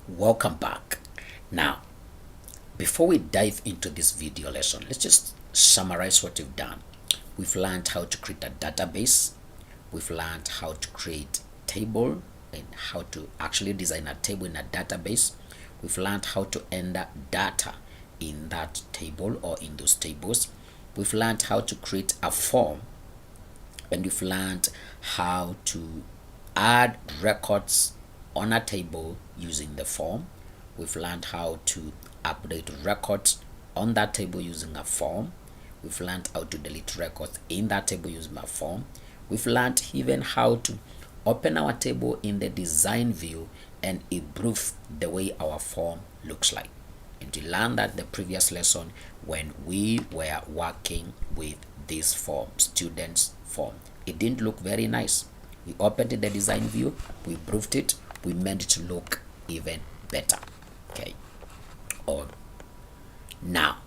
Welcome back. Now, before we dive into this video lesson, let's just summarize what we've done. We've learned how to create a database. We've learned how to create table and how to actually design a table in a database. We've learned how to enter data in that table or in those tables. We've learned how to create a form, and we've learned how to add records on a table using the form. We've learned how to update records on that table using a form. We've learned how to delete records in that table using a form. We've learned even how to open our table in the design view and improve the way our form looks like. And we learned that the previous lesson when we were working with this form, students form. It didn't look very nice. We opened the design view, we improved it, we made it to look even better. Okay. Or now,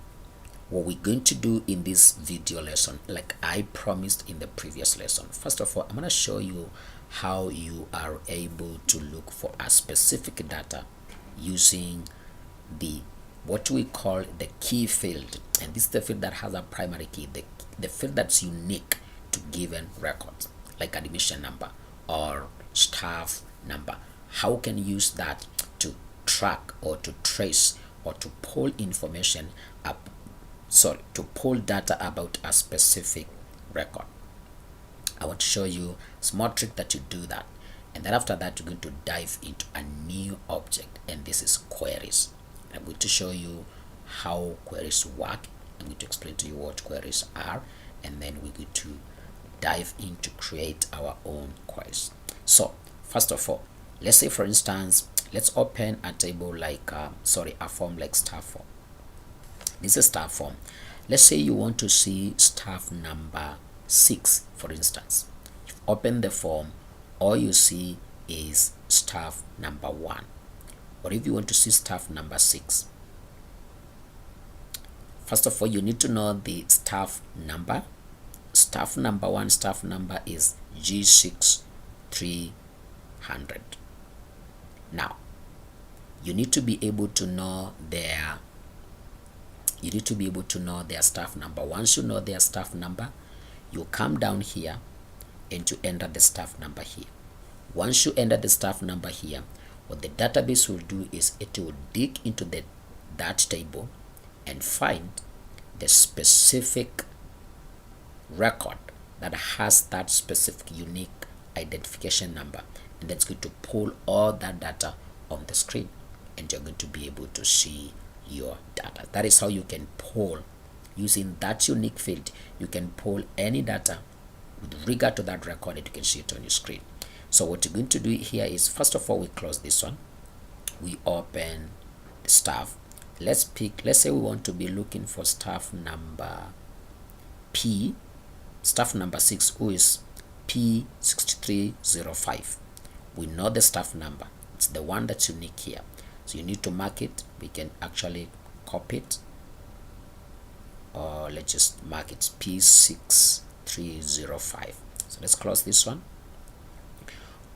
what we're going to do in this video lesson, like I promised in the previous lesson, first of all, I'm going to show you how you are able to look for a specific data using the what we call the key field. And this is the field that has a primary key, the field that's unique to given records, like admission number or staff number. How can you use that to track or to trace or to pull information up, to pull data about a specific record? I want to show you a small trick that you do that, and then after that we're going to dive into a new object, and this is queries. I'm going to show you how queries work. I'm going to explain to you what queries are, and then we're going to dive in to create our own queries. So first of all, let's say for instance, let's open a table like a form like staff form. This is staff form. Let's say you want to see staff number 6, for instance. You open the form, all you see is staff number 1. Or if you want to see staff number 6, first of all, you need to know the staff number. Staff number 1 staff number is G6300. Now, you need to be able to know their staff number. Once you know their staff number, you come down here and to enter the staff number here. Once you enter the staff number here, what the database will do is it will dig into that table and find the specific record that has that specific unique identification number, and that's going to pull all that data on the screen, and you're going to be able to see your data. That is how you can pull, using that unique field, you can pull any data with regard to that record, and you can see it on your screen. So what you're going to do here is, first of all, we close this one, we open the staff. Let's say we want to be looking for staff number P, staff number 6, who is P6305. We know the staff number, it's the one that's unique here, so you need to mark it. We can actually copy it, or let's just mark it P6305. So let's close this one,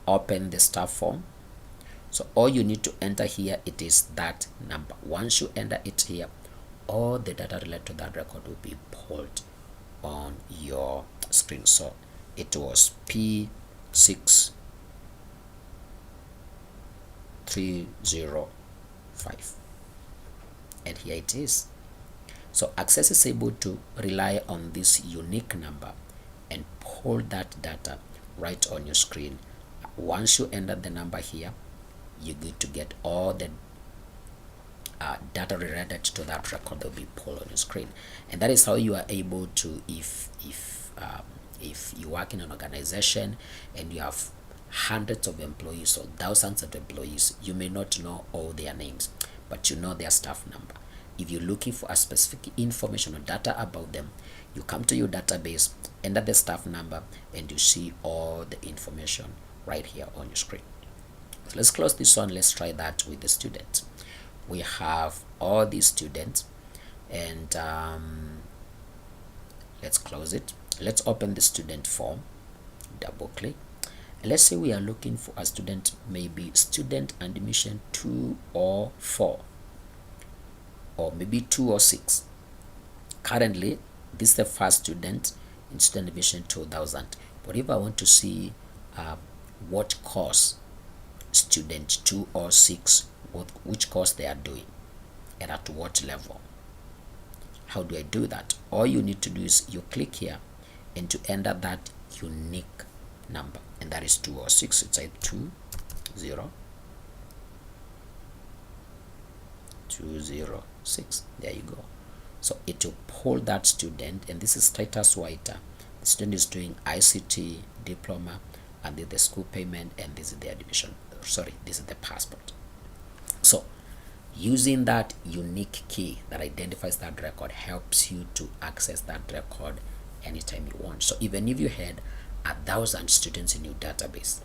open the staff form. So all you need to enter here, it is that number. Once you enter it here, all the data related to that record will be pulled on your screen. So it was P6305, and here it is. So Access is able to rely on this unique number and pull that data right on your screen. Once you enter the number here, you're going to get all the data related to that record that will be pulled on your screen. And that is how you are able to, if you work in an organization and you have hundreds of employees or thousands of employees, you may not know all their names, but you know their staff number. If you're looking for a specific information or data about them, you come to your database, enter the staff number, and you see all the information right here on your screen. So let's close this one. Let's try that with the students. We have all these students, and let's close it. Let's open the student form, double click, Let's say we are looking for a student, maybe student admission 2 or 4, or maybe 2 or 6. Currently, this is the first student in student admission 2000. But if I want to see what course student 2 or 6, which course they are doing and at what level, how do I do that? All you need to do is you click here and to enter that unique number, and that is 2 or 6. It's like 206. There you go. So it will pull that student, and this is Titus Whiter. The student is doing ICT diploma, and this is the school payment, and this is the admission. Sorry, this is the passport. So using that unique key that identifies that record helps you to access that record anytime you want. So even if you had 1,000 students in your database,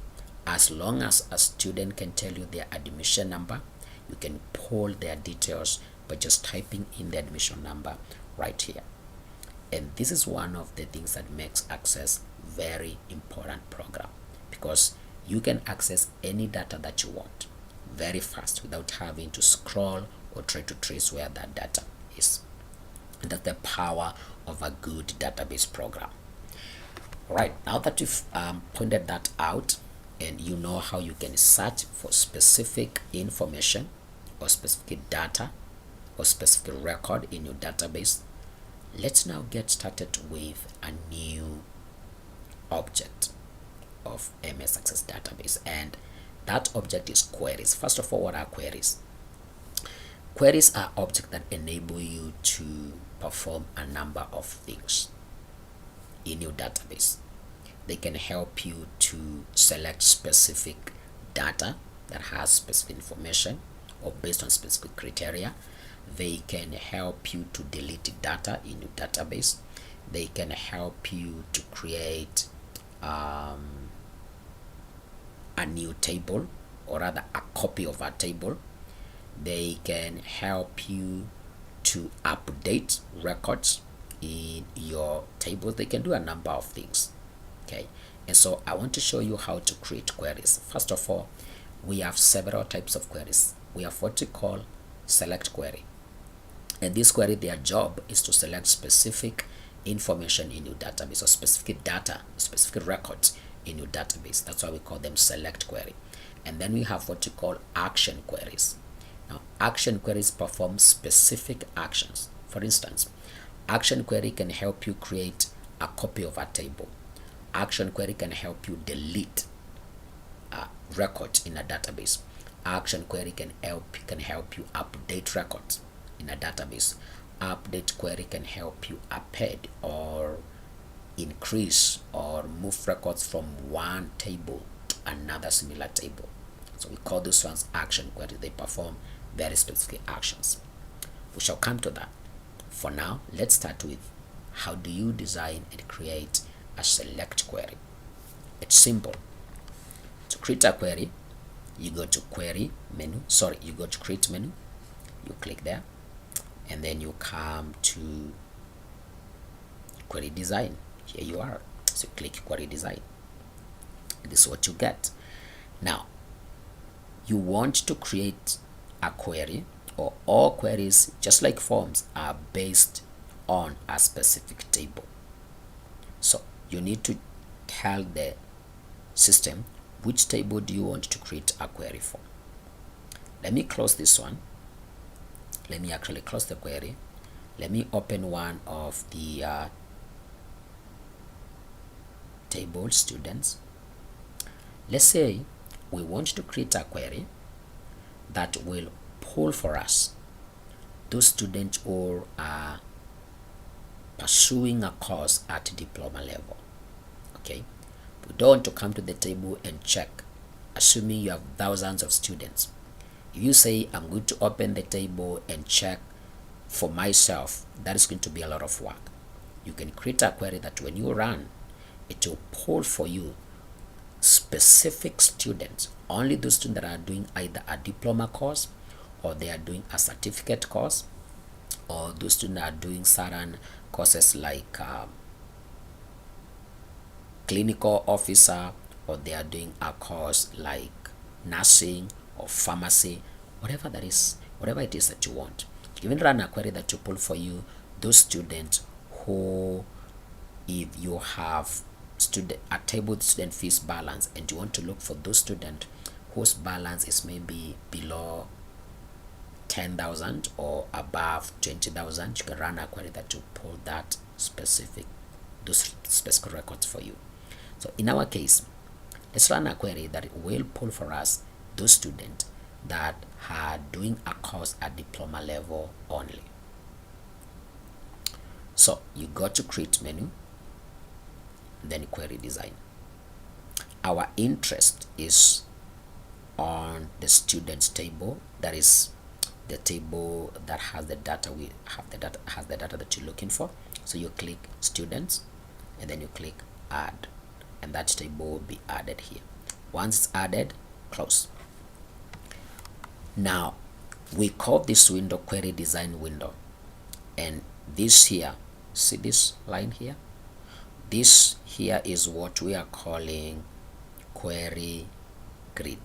as long as a student can tell you their admission number, you can pull their details by just typing in the admission number right here. And this is one of the things that makes Access very important program, because you can access any data that you want very fast without having to scroll or try to trace where that data is. And that's the power of a good database program. Right, now that you've pointed that out and you know how you can search for specific information or specific data or specific record in your database, let's now get started with a new object of MS Access database, and that object is queries. First of all, what are queries? Queries are objects that enable you to perform a number of things in your database. They can help you to select specific data that has specific information or based on specific criteria. They can help you to delete data in your database. They can help you to create a new table, or rather a copy of a table. They can help you to update records in your tables. They can do a number of things. Okay, and so I want to show you how to create queries. First of all, we have several types of queries. We have what we call select query, and this query, their job is to select specific information in your database, or specific data, specific records in your database. That's why we call them select query. And then we have what we call action queries. Now, action queries perform specific actions. For instance, action query can help you create a copy of a table. Action query can help you delete records in a database. Action query can help you update records in a database. Update query can help you append or increase or move records from one table to another similar table. So we call those ones action queries. They perform very specific actions. We shall come to that. For now, let's start with how do you design and create a select query. It's simple. To create a query, you go to query menu, you go to create menu, you click there, and then you come to query design. Here you are. So click query design. This is what you get. Now, you want to create a query, or all queries, just like forms, are based on a specific table. So you need to tell the system which table do you want to create a query for. Let me close this one. Let me actually close the query. Let me open one of the table students. Let's say we want to create a query that will pull for us those students who are pursuing a course at diploma level. Okay, we don't want to come to the table and check, assuming you have thousands of students. If you say I'm going to open the table and check for myself, that is going to be a lot of work. You can create a query that when you run, it will pull for you specific students, only those students that are doing either a diploma course, or they are doing a certificate course, or those students are doing certain courses like clinical officer or they are doing a course like nursing or pharmacy, whatever that is, whatever it is that you want. You even run a query that to pull for you those students who, if you have a table with student fees balance and you want to look for those students whose balance is maybe below 10,000 or above 20,000, you can run a query that to pull those specific records for you. So in our case, let's run a query that will pull for us those students that are doing a course at diploma level only. So you go to create menu, then query design. Our interest is on the students table, that is the table that has the data that you're looking for. So you click students and then you click add, and that table will be added here. Once it's added, close. Now we call this window query design window, and this here, see this line here, this here is what we are calling query grid,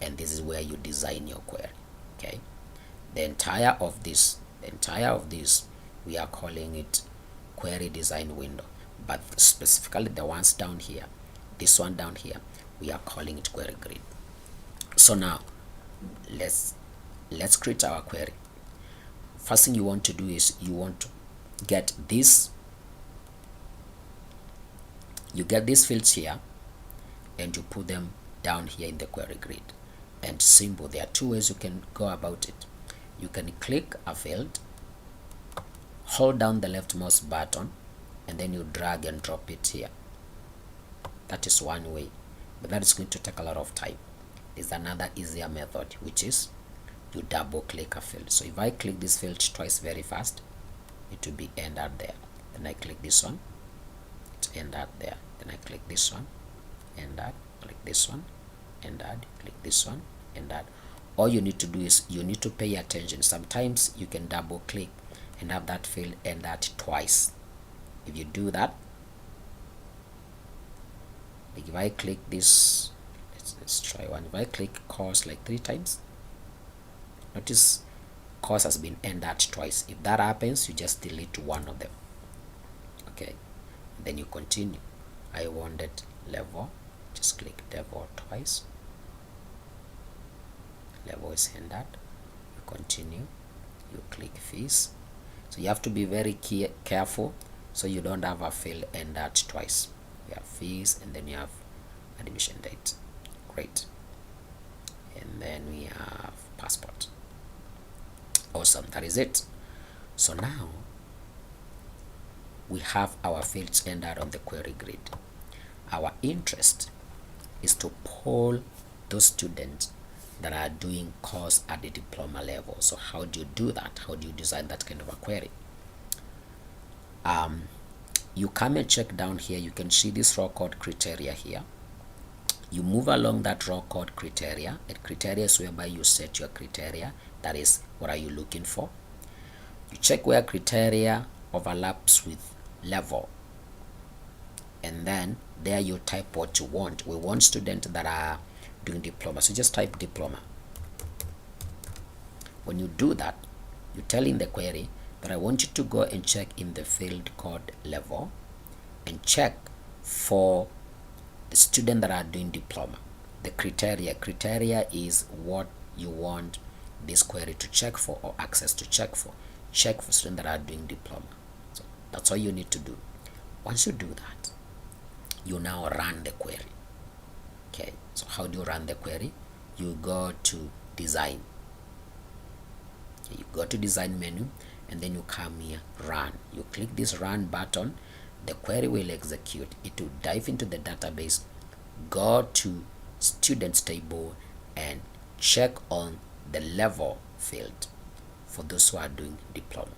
and this is where you design your query. Okay, the entire of this we are calling it query design window, but specifically the ones down here, this one down here, we are calling it query grid. So now let's create our query. First thing you want to do is you want to get this, you get these fields here and you put them down here in the query grid. And simple, there are two ways you can go about it. You can click a field, hold down the leftmost button, and then you drag and drop it here. That is one way, but that is going to take a lot of time. There's another easier method, which is you double click a field. So if I click this field twice very fast, it will be entered there. Then I click this one, it's entered there. Then I click this one, entered, click this one, entered, click this one, entered. All you need to do is you need to pay attention. Sometimes you can double click and have that field entered twice. If you do that, like if I click this, let's try one. If I click course like 3 times, notice course has been entered twice. If that happens, you just delete one of them. Okay, then you continue. I wanted level, just click level twice. Level is entered. You continue, you click fees. So you have to be very careful so you don't have a field entered twice. You have fees and then you have admission date. Great. And then we have passport. Awesome, that is it. So now we have our fields entered on the query grid. Our interest is to pull those students that are doing course at the diploma level. So how do you do that? How do you design that kind of a query? You come and check down here. You can see this raw code criteria here. You move along that raw code criteria, and criteria is whereby you set your criteria. That is, what are you looking for? You check where criteria overlaps with level, and then there you type what you want. We want students that are doing diploma, so just type diploma. When you do that, you tell in the query that I want you to go and check in the field called level and check for the students that are doing diploma. The criteria is what you want this query to check for, or access to check for. Check for students that are doing diploma. So that's all you need to do. Once you do that, you now run the query. Okay, so how do you run the query? You go to design. Okay, you go to design menu, and then you come here, run. You click this run button, the query will execute. It will dive into the database, go to students table, and check on the level field for those who are doing diploma,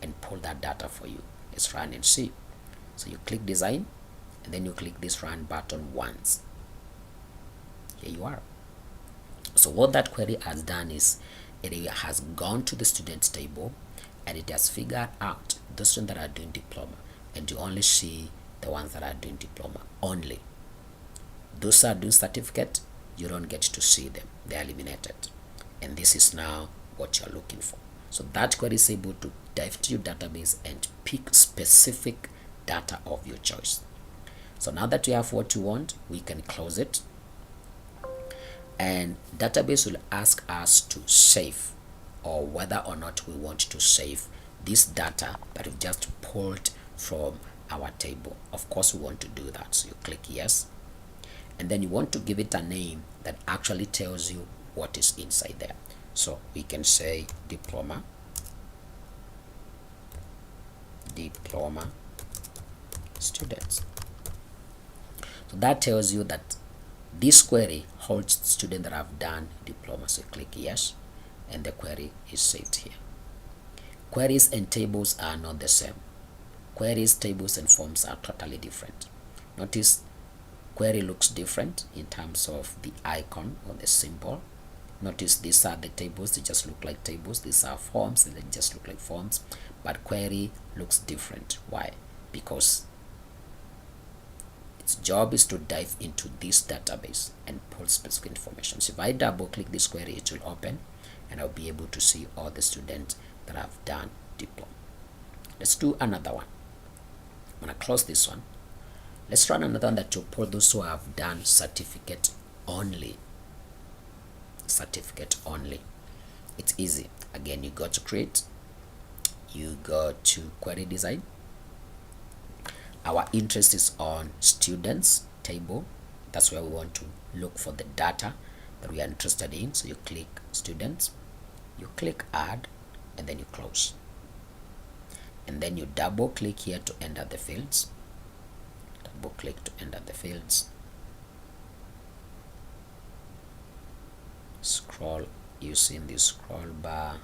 and pull that data for you. Let's run and see. So you click design, and then you click this run button once. Here you are. So what that query has done is it has gone to the students table, and it has figured out those students that are doing diploma, and you only see the ones that are doing diploma only. Those are due certificate, you don't get to see them. They are eliminated. And this is now what you're looking for. So that query is able to dive to your database and pick specific data of your choice. So now that we have what you want, we can close it. And database will ask us to save, or whether or not we want to save this data that we've just pulled from our table. Of course we want to do that, so you click yes, and then you want to give it a name that actually tells you what is inside there. So we can say diploma students. So that tells you that this query holds students that have done diploma. So click yes, and the query is saved here. Queries and tables are not the same. Queries, tables, and forms are totally different. Notice query looks different in terms of the icon or the symbol. Notice these are the tables, they just look like tables. These are forms, and they just look like forms. But query looks different. Why? Because its job is to dive into this database and pull specific information. So if I double click this query, it will open, and I'll be able to see all the students that have done diploma. Let's do another one. I'm going to close this one. Let's run another one that will pull those who have done certificate only. Certificate only. It's easy. Again, you go to create, you go to query design. Our interest is on students table. That's where we want to look for the data that we are interested in. So you click students, you click add, and then you close. And then you double click here to enter the fields. Double click to enter the fields. Scroll using the scroll bar.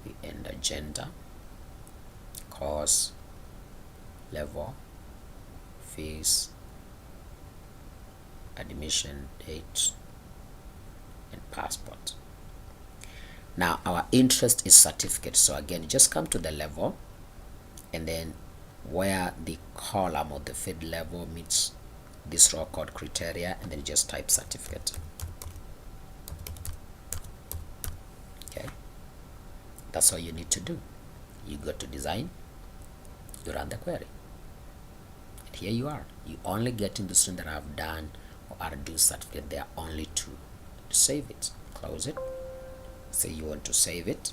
We enter gender, course, level, fees, admission date, and passport. Now our interest is certificate. So again, you just come to the level, and then where the column or the field level meets this row called criteria, and then you just type certificate. Okay, that's all you need to do. You go to design, you run the query, and here you are. You only get in the students that have done or are due certificate. There are only two. To save it, close it, say you want to save it,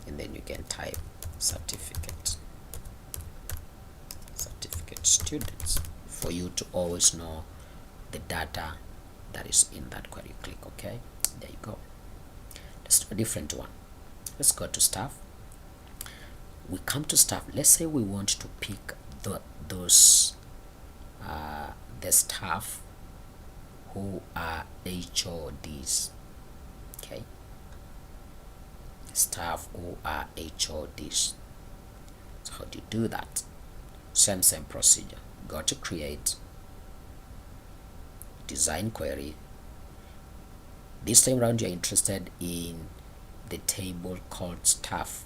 and then you can type certificate students, for you to always know the data that is in that query. You click OK. There you go. Let's do a different one. Let's go to staff. We come to staff. Let's say we want to pick the staff who are HODs. Okay, staff who are HODs. So how do you do that? Same procedure. Go to create, design query. This time around you're interested in the table called staff.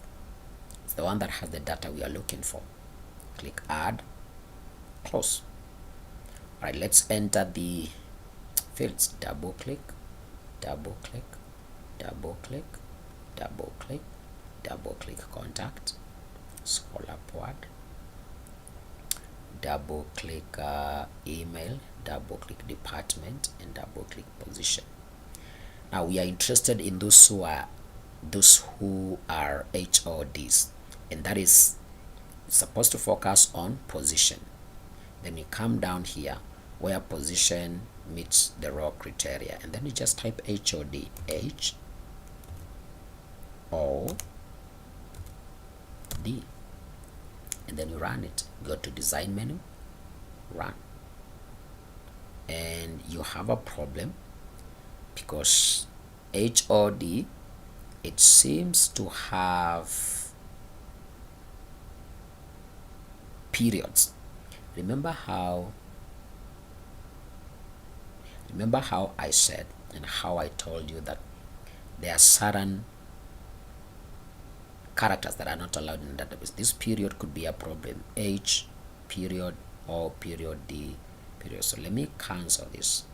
It's the one that has the data we are looking for. Click add, close. All right, let's enter the fields. Double click, double click, double click, double click, double click contact, scroll upward, double click email, double click department, and double click position. Now we are interested in those who are HODs, and that is supposed to focus on position. Then you come down here where position meets the raw criteria, and then you just type HOD, HOD, and then you run it. Go to design menu, run, and you have a problem because HOD, it seems to have periods. Remember how I said and how I told you that there are certain characters that are not allowed in the database. This period could be a problem. H period, O period, D period. So let me cancel this.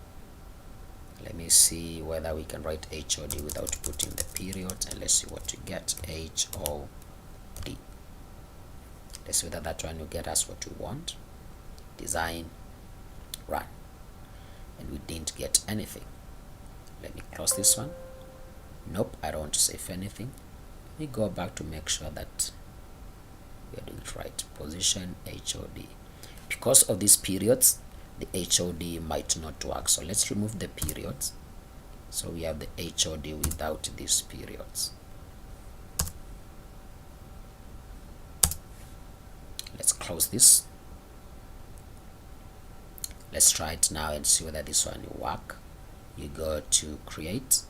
Let me see whether we can write HOD without putting the period, and let's see what you get. HOD. Let's see whether that one will get us what we want. Design, run. And we didn't get anything. Let me close this one. Nope, I don't want to save anything. Let me go back to make sure that we are doing it right. Position HOD. Because of these periods, the HOD might not work. So let's remove the periods. So we have the HOD without these periods. Let's close this. Let's try it now and see whether this one will work. You go to create,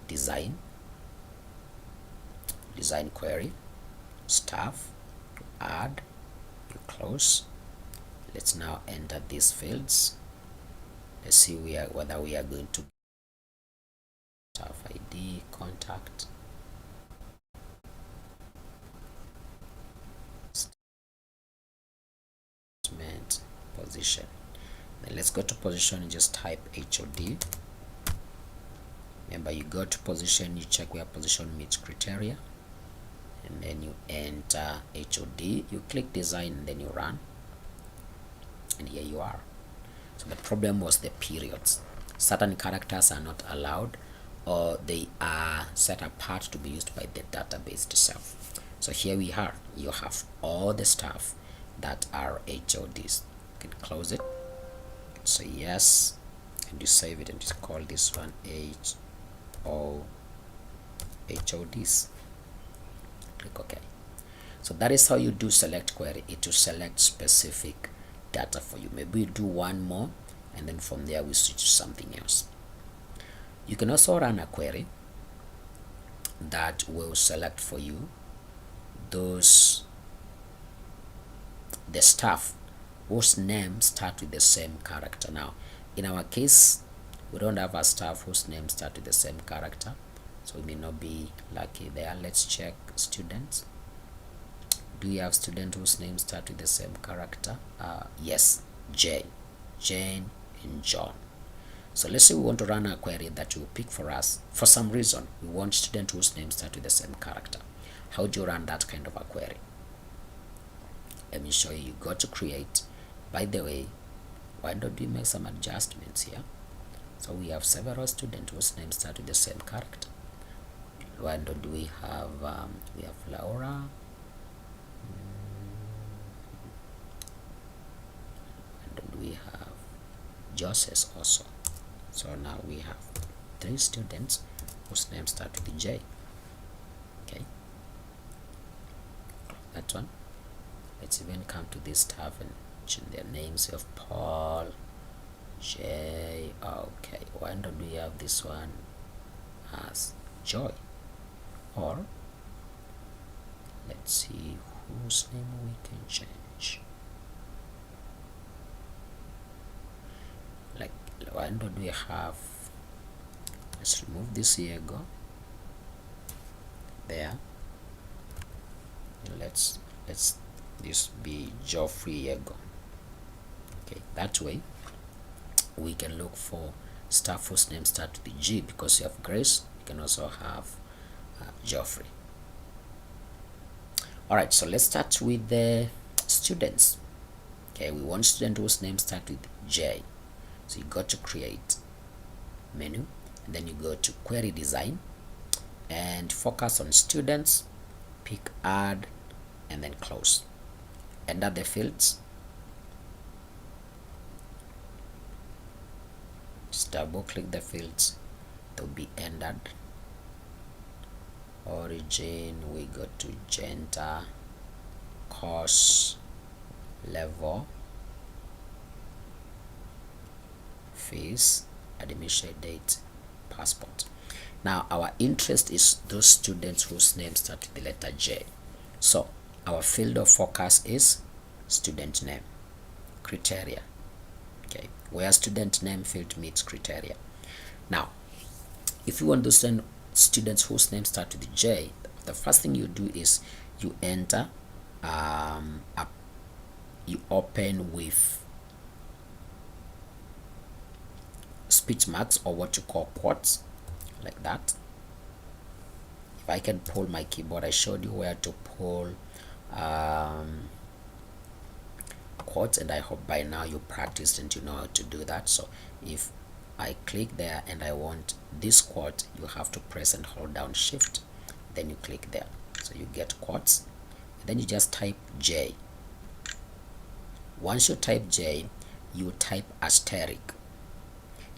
design query, staff, you add, you close. Let's now enter these fields. Let's see whether we are going to staff ID, contact, statement, position. Then let's go to position and just type HOD. Remember, you go to position, you check where position meets criteria, and then you enter HOD, you click design, and then you run, and here you are. So the problem was the periods. Certain characters are not allowed, or they are set apart to be used by the database itself. So here we are. You have all the stuff that are HODs. You can close it, say yes, and you save it, and just call this one HODs. Click OK. So that is how you do select query. It will select specific data for you. Maybe we do one more, and then from there we switch to something else. You can also run a query that will select for you the staff whose names start with the same character. Now, in our case, we don't have a staff whose names start with the same character, so we may not be lucky there. Let's check students. Do we have students whose names start with the same character? Yes, Jane, and John. So let's say we want to run a query that will pick for us. For some reason, we want students whose names start with the same character. How do you run that kind of a query? Let me show you. You go to create. By the way, why don't we make some adjustments here? So we have several students whose names start with the same character. Why don't we have Laura, and don't we have Joseph also? So now we have 3 students whose names start with J. Okay, that one. Let's even come to this stuff and change their names of Paul, J. Okay, why don't we have this one as Joy? Or let's see whose name we can change. Like, why don't we have, let's remove this Diego there. Let's this be Geoffrey Diego. Okay, that way we can look for staff whose name start with G. Because you have Grace, you can also have Geoffrey. All right, so let's start with the students. Okay, we want student whose name start with J. So you go to create menu, and then you go to query design and focus on students, pick add, and then close. Enter the fields. Just double click the fields, they'll be entered. Origin, we go to gender, course, level, fees, admission date, passport. Now our interest is those students whose names start with the letter J. So our field of focus is student name, criteria. Okay, where student name field meets criteria. Now, if you want to send students whose names start with J, the first thing you do is you enter, you open with speech marks, or what you call quotes, like that. If I can pull my keyboard, I showed you where to pull quotes, and I hope by now you practiced and you know how to do that. So if I click there and I want this quote, you have to press and hold down shift, then you click there, so you get quotes, and then you just type J. Once you type J, you type asterisk.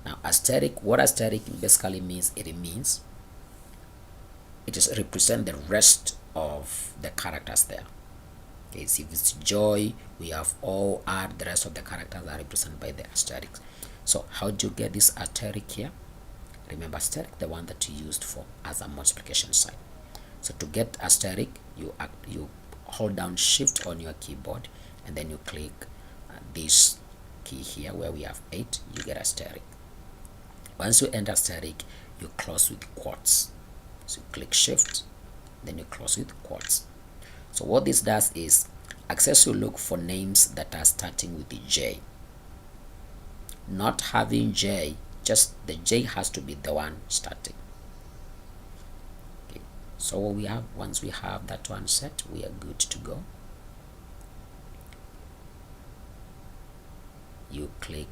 Now asterisk, what asterisk basically means, it is represent the rest of the characters there. Okay, so if it's joy, we have all add the rest of the characters are represented by the asterisk. So how do you get this asterisk here? Remember asterisk, the one that you used for as a multiplication sign. So to get asterisk, you hold down shift on your keyboard, and then you click this key here where we have 8, you get asterisk. Once you enter asterisk, you close with quotes. So you click shift, then you close with quotes. So what this does is access will look for names that are starting with the J. Not having J, just the J has to be the one starting. Okay, so what we have, once we have that one set, we are good to go. You click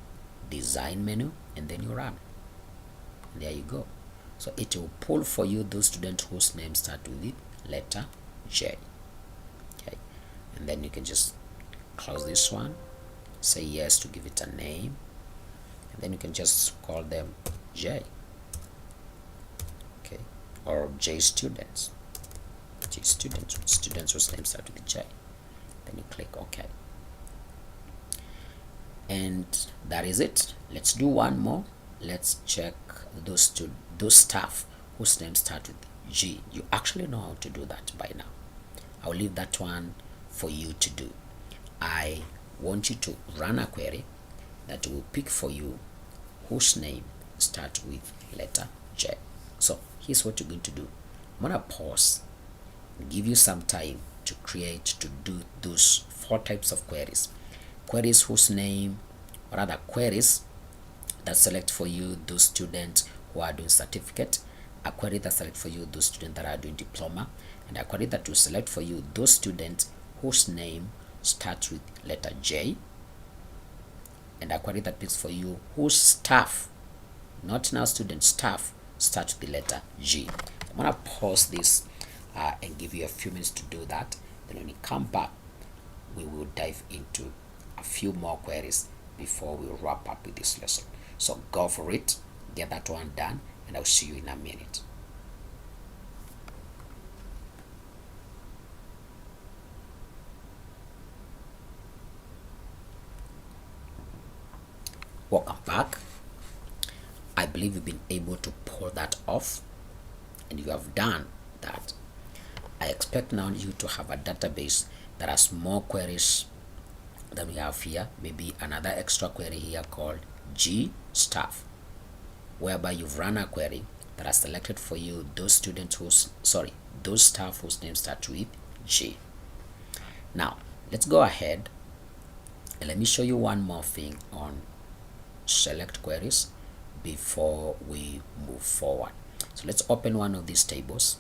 design menu and then you run. And there you go. So it will pull for you those students whose names start with the letter J. Okay, and then you can just close this one, say yes to give it a name, and then you can just call them J. Okay, or J students. J students whose names start with J. Then you click OK. And that is it. Let's do one more. Let's check those staff whose names start with G. You actually know how to do that by now. I'll leave that one for you to do. I want you to run a query that will pick for you whose name starts with letter J. So here's what you're going to do. I'm going to pause and give you some time to do those 4 types of queries. Queries whose name, or other queries that select for you those students who are doing certificate, a query that select for you those students that are doing diploma, and a query that will select for you those students whose name starts with letter J, and a query that picks for you whose staff, not now student, staff starts with the letter G. I'm gonna pause this and give you a few minutes to do that. Then when we come back, we will dive into a few more queries before we wrap up with this lesson. So go for it, get that one done, and I'll see you in a minute. Welcome back. I believe you've been able to pull that off, and you have done that. I expect now you to have a database that has more queries than we have here. Maybe another extra query here called G staff, whereby you've run a query that has selected for you those staff whose names start with G. Now let's go ahead and let me show you one more thing on select queries before we move forward. So let's open one of these tables.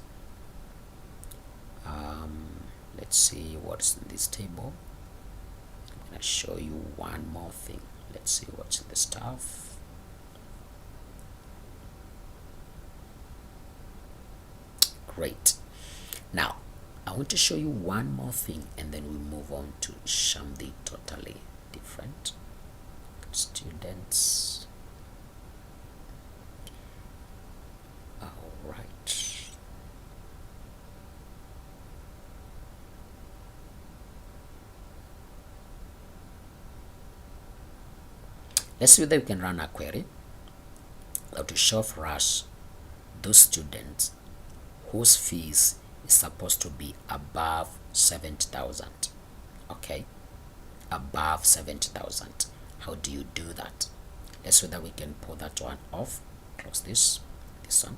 Let's see what's in this table. I'm going to show you one more thing. Let's see what's in the staff. Great. Now I want to show you one more thing, and then we move on to something totally different. Students. All right. Let's see whether we can run a query to show for us those students whose fees is supposed to be above 70,000. Okay, above 70,000. How do you do that? Let's see whether we can pull that one off. Close this one.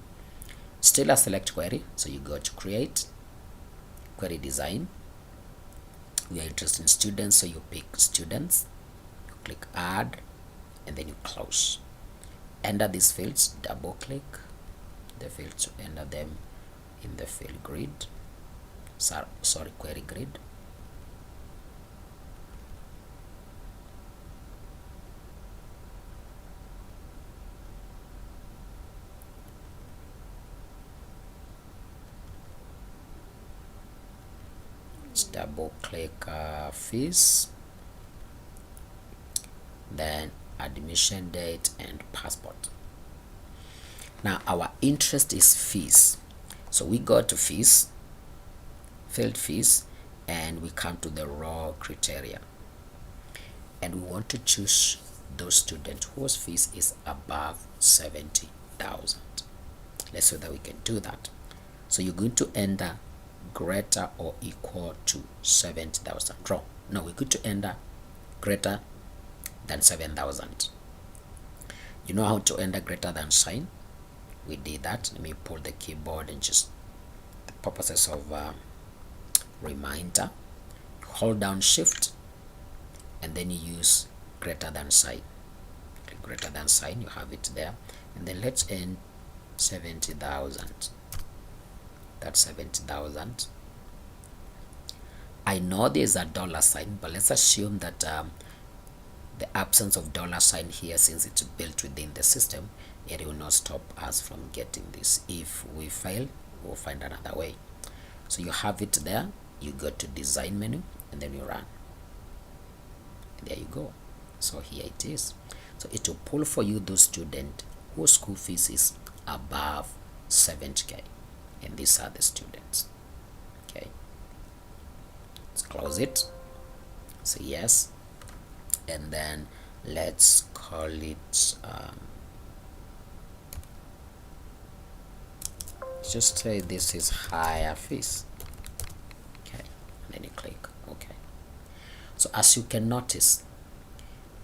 Still a select query, so you go to create, query design. We are interested in students, so you pick students, you click add, and then you close. enter these fields, double click the fields to enter them in the field grid, sorry, query grid. Let's double click fees, then admission date and passport. Now our interest is fees, so we go to fees, field fees, and we come to the raw criteria, and we want to choose those students whose fees is above 70,000. Let's see that we can do that. So you're going to enter greater or equal to 70,000. No, we're going to enter greater than 7,000. You know how to enter greater than sign? We did that. Let me pull the keyboard and just the purposes of reminder. Hold down shift and then you use greater than sign. Click greater than sign, you have it there, and then let's end 70,000. That's 70,000. I know there's a dollar sign, but let's assume that the absence of dollar sign here, since it's built within the system, it will not stop us from getting this. If we fail, we'll find another way. So you have it there, you go to design menu and then you run. And there you go. So here it is. So it will pull for you those students whose school fees is above 70K, and these are the students. Okay, let's close it, say yes, and then let's call it just say this is higher fees. Okay, and then you click OK. So as you can notice,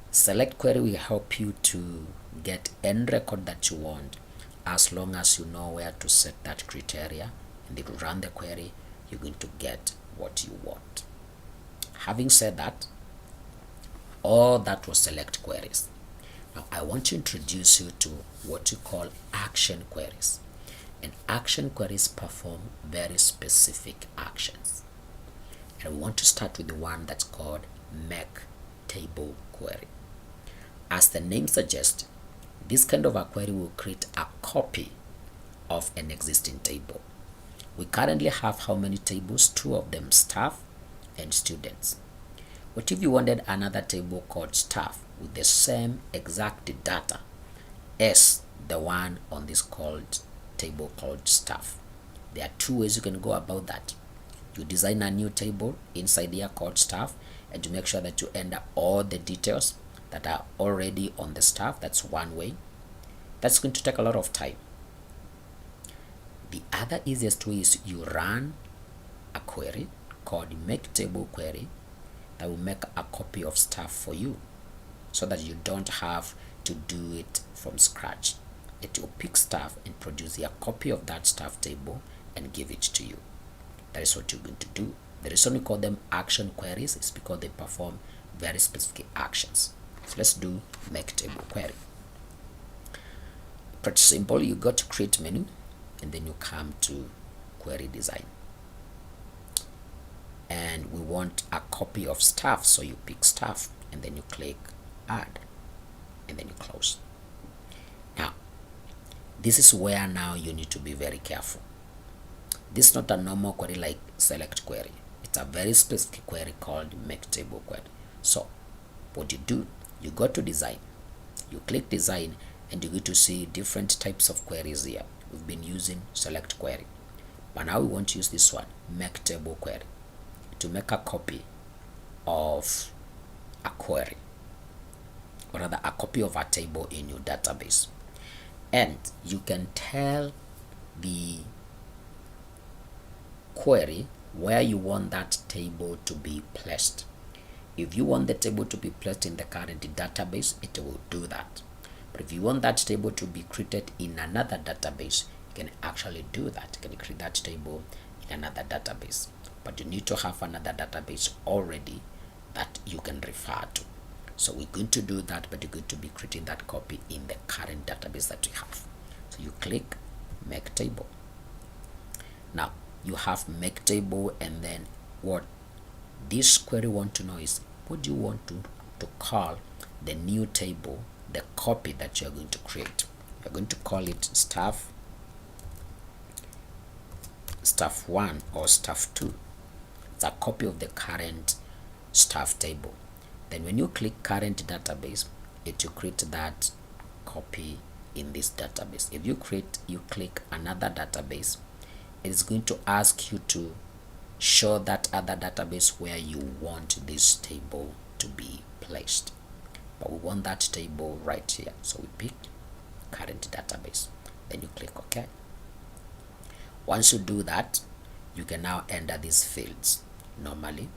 select query will help you to get any record that you want, as long as you know where to set that criteria, and if you run the query, you're going to get what you want. Having said that, all that was select queries. Now I want to introduce you to what you call action queries. And action queries perform very specific actions. And we want to start with the one that's called make table query. As the name suggests, this kind of a query will create a copy of an existing table. We currently have how many tables? 2 of them, staff and students. What if you wanted another table called staff with the same exact data as the one on this table called staff? There are 2 ways you can go about that. You design a new table inside here called staff, and to make sure that you enter all the details that are already on the staff. That's one way. That's going to take a lot of time. The other easiest way is you run a query called make table query that will make a copy of staff for you, so that you don't have to do it from scratch. It will pick staff and produce a copy of that staff table and give it to you. That is what you're going to do. The reason we call them action queries is because they perform very specific actions. So let's do make table query. Pretty simple. You go to create menu and then you come to query design, and we want a copy of staff, so you pick staff and then you click add and then you close. Now this is where now you need to be very careful. This is not a normal query like select query. It's a very specific query called make table query. So what you do, you go to design, you click design, and you're going to see different types of queries here. We've been using select query, but now we want to use this one, make table query, to make a copy of a query, or rather a copy of a table in your database. And you can tell the query where you want that table to be placed. If you want the table to be placed in the current database, it will do that. But if you want that table to be created in another database, you can actually do that. You can create that table in another database, but you need to have another database already that you can refer to. So we're going to do that, but you're going to be creating that copy in the current database that you have. So you click make table. Now you have make table, and then what this query want to know is, what do you want to call the new table, the copy that you're going to create? You're going to call it staff 1 or staff 2. It's a copy of the current staff table. Then when you click current database, it will create that copy in this database. If you click another database, it is going to ask you to show that other database where you want this table to be placed. But we want that table right here, so we pick current database. Then you click OK. Once you do that, you can now enter these fields. Normally,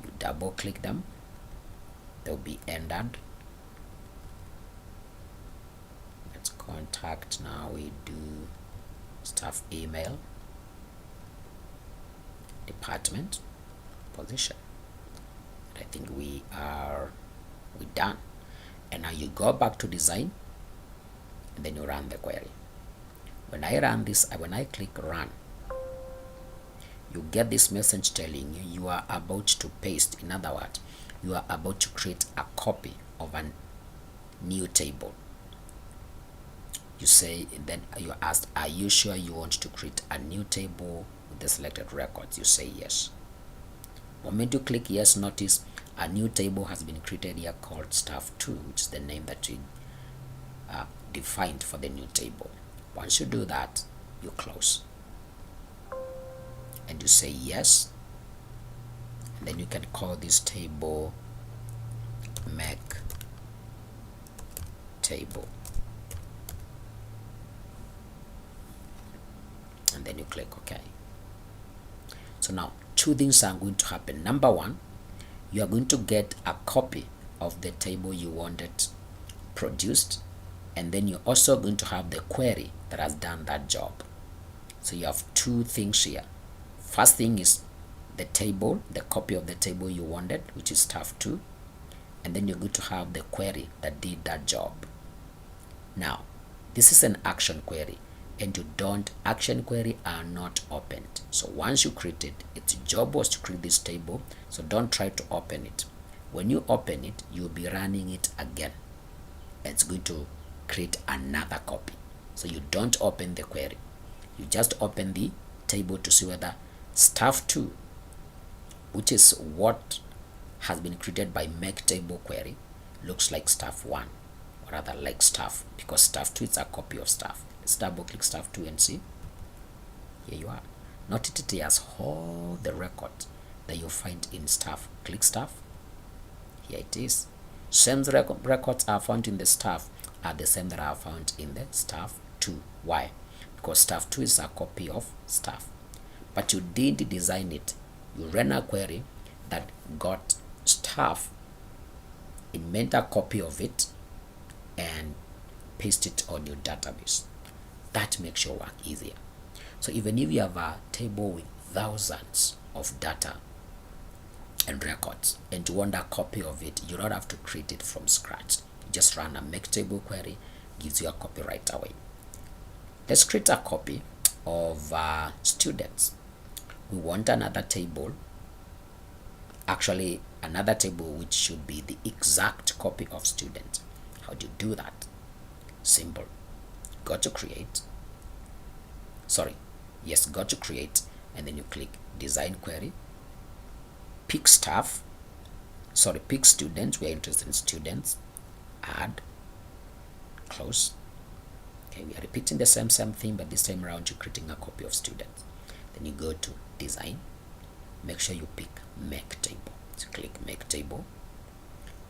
you double click them, they'll be entered. Let's contact. Now we do staff email, department, position. I think we're done. And now you go back to design, and then you run the query. When I run this, when I click run, you get this message telling you you are about to paste. In other words, you are about to create a copy of a new table. You say, then you ask, are you sure you want to create a new table with the selected records? You say yes. The moment you click yes, notice a new table has been created here called staff 2, which is the name that you defined for the new table. Once you do that, you close and you say yes, and then you can call this table make table, and then you click OK. So now two things are going to happen. Number one, you are going to get a copy of the table you wanted produced, and then you're also going to have the query that has done that job. So you have two things here. First thing is the table, the copy of the table you wanted, which is staff 2, and then you're going to have the query that did that job. Now this is an action query, and action query are not opened. So once you create it, its job was to create this table, so don't try to open it. When you open it, you'll be running it again. It's going to create another copy. So you don't open the query, you just open the table to see whether staff 2, which is what has been created by make table query, looks like staff 1, or rather like staff, because staff 2 is a copy of staff. Let's double click staff 2 and see. Here you are. Notice it has all the records that you find in staff. Click staff. Here it is. Same records are found in the staff are the same that are found in the staff 2. Why? Because staff 2 is a copy of staff, but you didn't design it. You ran a query that got staff, it meant a copy of it, and paste it on your database. That makes your work easier. So even if you have a table with thousands of data and records and you want a copy of it, you don't have to create it from scratch. You just run a make table query, gives you a copy right away. Let's create a copy of students. We want another table, actually another table which should be the exact copy of student. How do you do that? Simple. Go to create, and then you click design query, pick staff, pick students. We are interested in students. Add, close. Okay, we are repeating the same thing, but this time around you're creating a copy of students. Then you go to design, make sure you pick make table. So click make table.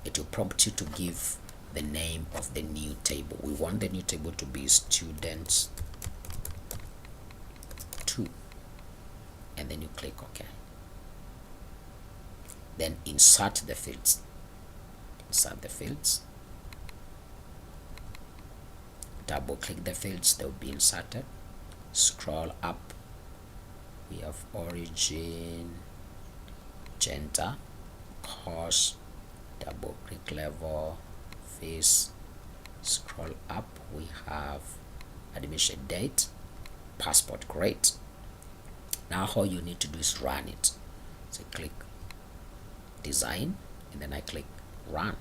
It will prompt you to give the name of the new table. We want the new table to be students 2, and then you click OK. Then insert the fields. Double click the fields, they will be inserted. Scroll up, we have origin, gender, course, double click level, fees, scroll up, we have admission date, passport. Great. Now all you need to do is run it. So click design and then I click run,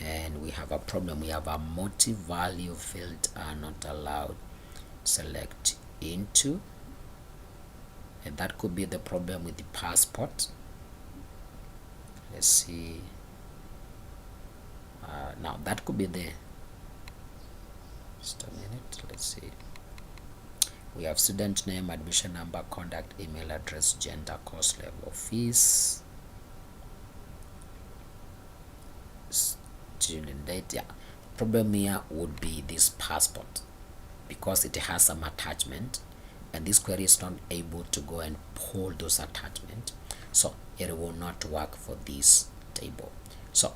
and we have a problem. We have a multi-value field are not allowed. Select into, and that could be the problem with the passport. Let's see. Now that could be the, just a minute, let's see. We have student name, admission number, contact, email address, gender, course level, fees, student date. Yeah, problem here would be this passport, because it has some attachment and this query is not able to go and pull those attachments, so it will not work for this table. So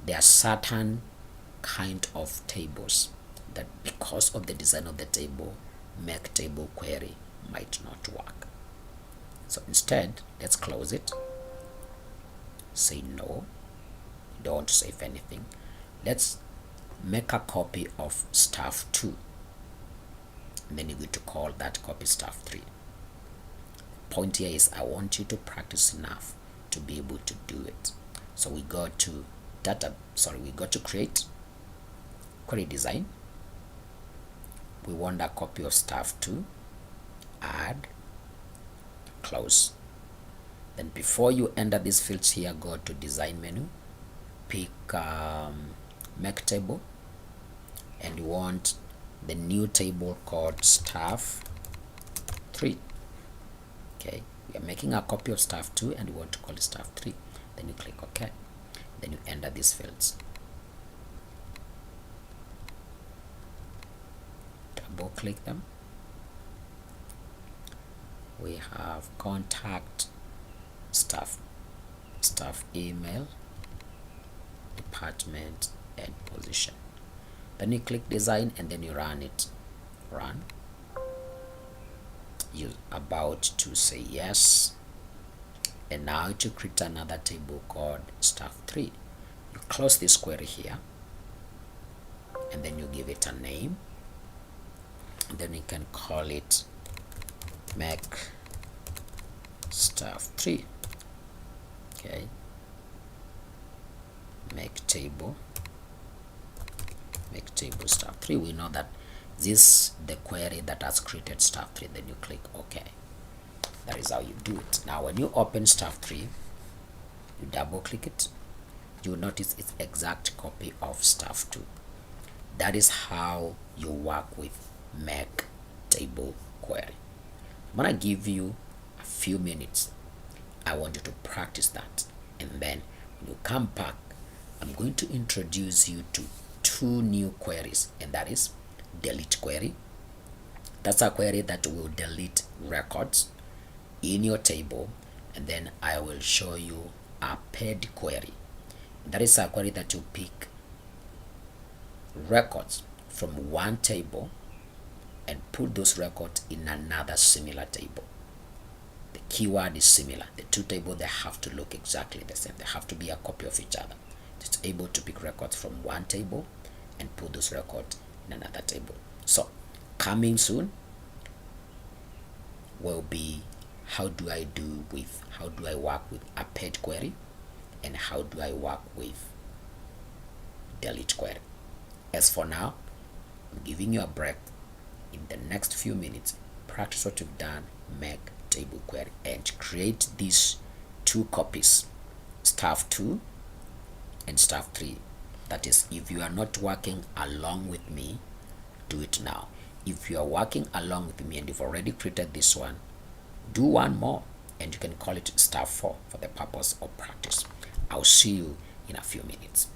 there are certain kind of tables that, because of the design of the table, make table query might not work. So instead, let's close it, say no, don't want to save anything. Let's make a copy of staff 2, and then you're going to call that copy staff 3. Point here is I want you to practice enough to be able to do it. So we go to we go to create, query design, we want a copy of staff 2, add, close. Then before you enter these fields here, go to design menu, pick make table, and you want the new table called staff 3. Okay, we are making a copy of staff 2 and we want to call it staff 3. Then you click OK, then you enter these fields, double click them. We have contact, staff email, department, and position. Then you click design and then you run it. Run. You're about to say yes, and now to create another table called staff 3. You close this query here and then you give it a name, and then you can call it make staff 3. Okay, make table staff 3. We know that this the query that has created staff 3. Then you click OK. That is how you do it. Now when you open staff 3, you double click it, you will notice it's exact copy of staff 2. That is how you work with make table query. I'm gonna give you a few minutes. I want you to practice that, and then when you come back, I'm going to introduce you to 2 new queries, and that is delete query. That's a query that will delete records in your table, and then I will show you a paired query. That is a query that you pick records from one table and put those records in another similar table. The keyword is similar. The 2 tables, they have to look exactly the same. They have to be a copy of each other. It's able to pick records from one table and put those records in another table. So coming soon will be how do I work with a paired query, and how do I work with delete query. As for now, I'm giving you a break. In the next few minutes, practice what you've done, make table query, and create these 2 copies, staff 2 and staff 3. That is, if you are not working along with me, do it now. If you are working along with me and you've already created this one, do one more, and you can call it staff 4 for the purpose of practice. I'll see you in a few minutes.